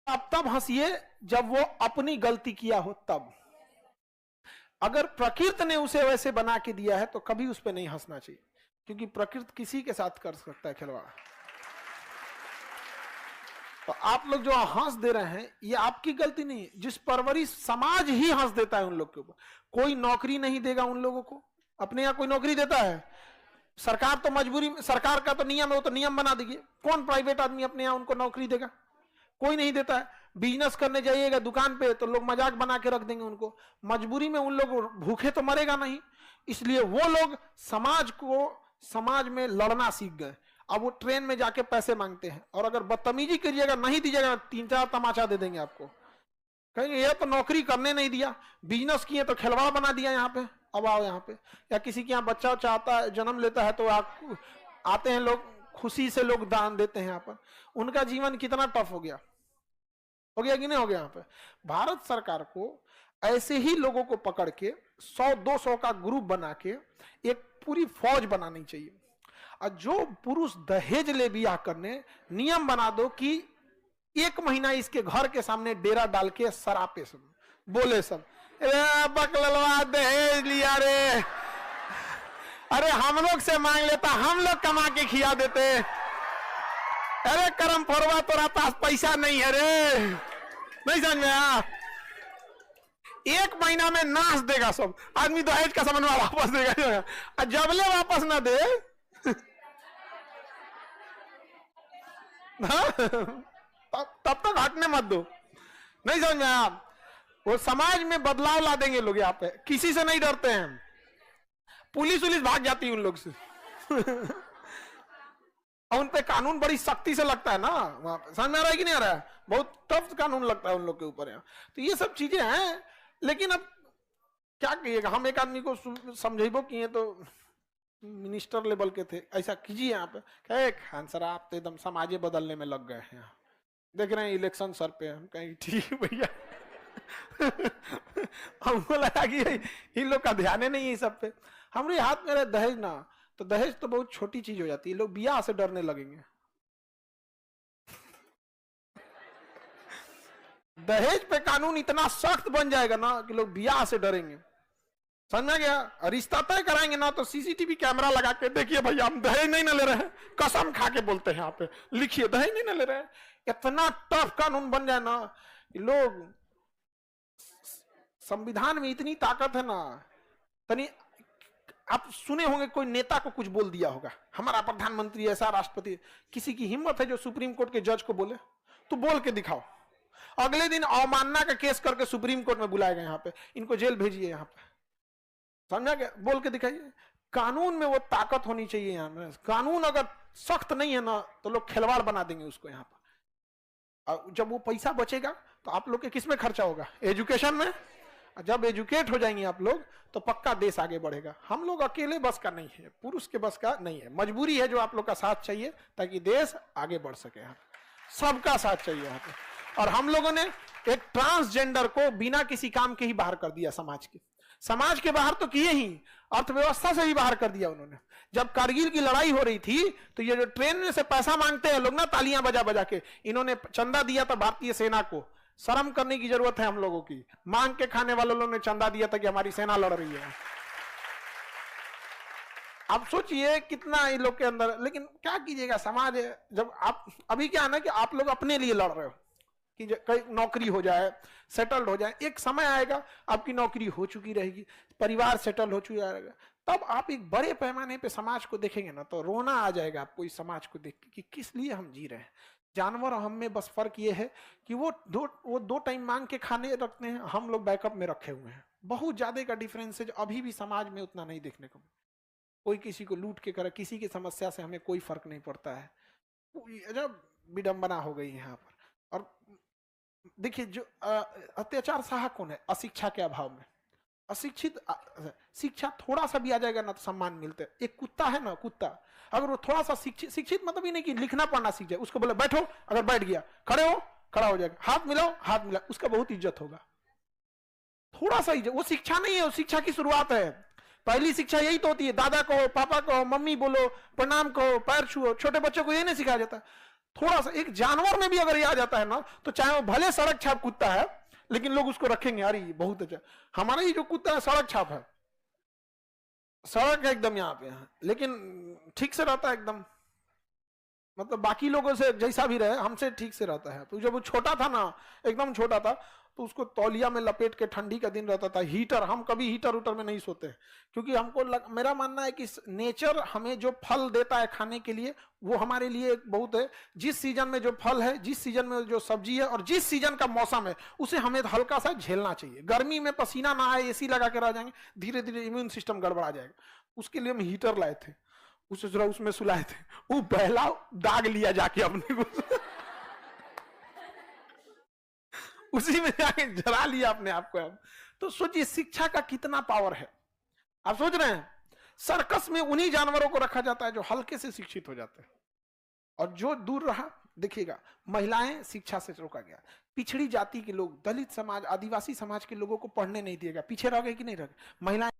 आप तब हंसिए जब वो अपनी गलती किया हो तब। अगर प्रकृति ने उसे वैसे बना के दिया है तो कभी उस पर नहीं हंसना चाहिए, क्योंकि प्रकृति किसी के साथ कर सकता है खिलवाड़। तो आप लोग जो हंस दे रहे हैं ये आपकी गलती नहीं है, जिस परवरिश समाज ही हंस देता है उन लोग के ऊपर। कोई नौकरी नहीं देगा उन लोगों को, अपने यहाँ कोई नौकरी देता है? सरकार तो मजबूरी में, सरकार का तो नियम है, वो तो नियम बना दीजिए। कौन प्राइवेट आदमी अपने यहाँ उनको नौकरी देगा? कोई नहीं देता है। बिजनेस करने जाइएगा दुकान पे तो लोग मजाक बना के रख देंगे उनको। मजबूरी में उन लोग भूखे तो मरेगा नहीं, इसलिए वो लोग समाज में लड़ना सीख गए। अब वो ट्रेन में जाके पैसे मांगते हैं, और अगर बदतमीजी करिएगा, नहीं दीजिएगा, 3-4 तमाचा दे देंगे आपको। कहेंगे ये तो नौकरी करने नहीं दिया, बिजनेस किए तो खिलवाड़ बना दिया यहाँ पे, अब आओ यहाँ पे। या किसी के यहाँ बच्चा चाहता है, जन्म लेता है, तो आते हैं लोग, खुशी से लोग दान देते हैं यहाँ पर। उनका जीवन कितना टफ हो गया कि नहीं हो गया? यहाँ पे भारत सरकार को ऐसे ही लोगों को पकड़ के 100-200 का ग्रुप बना के एक पूरी फौज बनानी चाहिए। और जो पुरुष दहेज ले बियाह करने, नियम बना दो कि 1 महीना इसके घर के सामने डेरा डाल के सरापे सब बोले, सब बकलवा दहेज लिया रे, अरे हम लोग से मांग लेता, हम लोग कमा के खिया देते, अरे करम फोरवा तोरा पास पैसा नहीं है रे, नहीं समझ में आया? 1 महीना में नाश देगा सब आदमी, दहेज का सामान वापस देगा, जबले वापस ना दे तब तक हटने मत दो, नहीं समझ में आया? वो समाज में बदलाव ला देंगे लोग, यहाँ पे किसी से नहीं डरते हैं, पुलिस भाग जाती है उन लोग से और उन पे कानून बड़ी सख्ती से लगता है ना, वहां पे समझ में आ रहा है कि नहीं आ रहा है? बहुत टफ कानून लगता है उन लोग के ऊपर यहाँ। तो ये सब चीजें हैं, लेकिन अब क्या कहिएगा, हम एक आदमी को समझेबो किए तो मिनिस्टर लेवल के थे, ऐसा कीजिए यहाँ पे, कहे खान सर आप तो एकदम समाजे बदलने में लग गए हैं, देख रहे हैं इलेक्शन सर पे। हम कहें ठीक भैया हमको लगा कि इन लोग का ध्यान नहीं है सब पे। हमारे हाथ में रहे दहेज ना, तो दहेज तो बहुत छोटी चीज हो जाती है, लोग ब्याह से डरने लगेंगे। दहेज पे कानून इतना सख्त बन जाएगा ना कि लोग ब्याह से डरेंगे, समझ में गया? रिश्ता तय कराएंगे ना तो सीसीटीवी कैमरा लगा के, देखिए भैया हम दहेज नहीं ना ले रहे हैं, कसम खा के बोलते हैं यहाँ पे, लिखिए दहेज नहीं ना ले रहे हैं। इतना टफ कानून बन जाए ना, लोग, संविधान में इतनी ताकत है ना। तनी आप सुने होंगे कोई नेता को कुछ बोल दिया होगा, हमारा प्रधानमंत्री ऐसा, राष्ट्रपति, किसी की हिम्मत है जो सुप्रीम कोर्ट के जज को बोले? तो बोल के दिखाओ, अगले दिन अवमानना का केस करके सुप्रीम कोर्ट में बुलाएगा, यहाँ पे इनको जेल भेजिए, यहाँ पे, समझा क्या? बोल के दिखाइए। कानून में वो ताकत होनी चाहिए यहाँ में। कानून अगर सख्त नहीं है ना तो लोग खिलवाड़ बना देंगे उसको यहाँ पर। और जब वो पैसा बचेगा तो आप लोग के किस में खर्चा होगा? एजुकेशन में। जब एजुकेट हो जाएंगे आप लोग तो पक्का देश आगे बढ़ेगा। हम लोग अकेले बस का नहीं है, पुरुष के बस का नहीं है, मजबूरी है जो आप लोग का साथ चाहिए ताकि देश आगे बढ़ सके। यहाँ सबका साथ चाहिए यहाँ पे। और हम लोगों ने एक ट्रांसजेंडर को बिना किसी काम के ही बाहर कर दिया समाज के बाहर तो किए ही, अर्थव्यवस्था से भी बाहर कर दिया उन्होंने। जब कारगिल की लड़ाई हो रही थी तो ये जो ट्रेन में से पैसा मांगते हैं लोग ना, तालियां बजा बजा के, इन्होंने चंदा दिया था भारतीय सेना को। शर्म करने की जरूरत है हम लोगों की, मांग के खाने वालों लोगों ने चंदा दिया था कि हमारी सेना लड़ रही है। आप सोचिए कितना इन लोग के अंदर, लेकिन क्या कीजिएगा, समाज है। जब आप अभी क्या है ना कि आप लोग अपने लिए लड़ रहे हो कि कहीं नौकरी हो जाए, सेटल्ड हो जाए, एक समय आएगा आपकी नौकरी हो चुकी रहेगी, परिवार सेटल हो चुका रहेगा, तब आप एक बड़े पैमाने पे समाज को देखेंगे ना तो रोना आ जाएगा आपको इस समाज को देख के कि किस लिए हम जी रहे हैं। जानवर और हम में बस फर्क ये है कि वो दो टाइम मांग के खाने रखते हैं, हम लोग बैकअप में रखे हुए हैं। बहुत ज्यादा का डिफरेंस है जो अभी भी समाज में उतना नहीं देखने को। कोई किसी को लूट के करे, किसी की समस्या से हमें कोई फर्क नहीं पड़ता है। जब विडंबना हो गई यहाँ पर। और देखिए जो अत्याचार सहा कौन है? अशिक्षा के अभाव में। अशिक्षित, शिक्षा थोड़ा सा भी आ जाएगा ना तो सम्मान मिलते हैं। एक कुत्ता है ना, कुत्ता अगर वो थोड़ा सा शिक्षित मतलब ही नहीं कि लिखना पढ़ना सीख जाए, उसको बोले बैठो, अगर बैठ गया, खड़े हो, खड़ा हो जाएगा, हाथ मिलाओ, हाथ मिला, उसका बहुत इज्जत होगा। थोड़ा सा इज्जत, वो शिक्षा नहीं है, वो शिक्षा की शुरुआत है। पहली शिक्षा यही तो होती है, दादा कहो, पापा कहो, मम्मी बोलो, प्रणाम कहो, पैर छुओ। छोटे बच्चों को यही नहीं सिखाया जाता। थोड़ा सा एक जानवर में भी अगर ये आ जाता है ना, तो चाहे वो भले सड़क छाप कुत्ता है, लेकिन लोग उसको रखेंगे, यार ये बहुत अच्छा। हमारा ये जो कुत्ता है सड़क छाप है, सड़क है एकदम यहाँ पे है, लेकिन ठीक से रहता है एकदम, मतलब बाकी लोगों से जैसा भी रहे हमसे ठीक से रहता है। तो जब वो छोटा था ना, एकदम छोटा था, तो उसको तौलिया में लपेट के, ठंडी का दिन रहता था, हीटर, हम कभी हीटर उटर में नहीं सोते, क्योंकि हमको मेरा मानना है कि नेचर हमें जो फल देता है खाने के लिए, वो हमारे लिए एक बहुत है। जिस सीजन में जो फल है, जिस सीजन में जो सब्जी है, और जिस सीजन का मौसम है, उसे हमें हल्का सा झेलना चाहिए। गर्मी में पसीना ना आए, एसी लगा के रह जाएंगे, धीरे धीरे इम्यून सिस्टम गड़बड़ा जाएगा। उसके लिए हम हीटर लाए थे, उसे जरा उसमें सुलाए थे, वो पहला दाग लिया जाके अपने को उसी में जाके जला लिया अपने आप को। तो सोचिए शिक्षा का कितना पावर है। आप सोच रहे हैं सर्कस में उन्हीं जानवरों को रखा जाता है जो हल्के से शिक्षित हो जाते हैं, और जो दूर रहा, देखिएगा महिलाएं शिक्षा से रोका गया, पिछड़ी जाति के लोग, दलित समाज, आदिवासी समाज के लोगों को पढ़ने नहीं दिया गया, पीछे रह गए कि नहीं रह गए महिलाएं।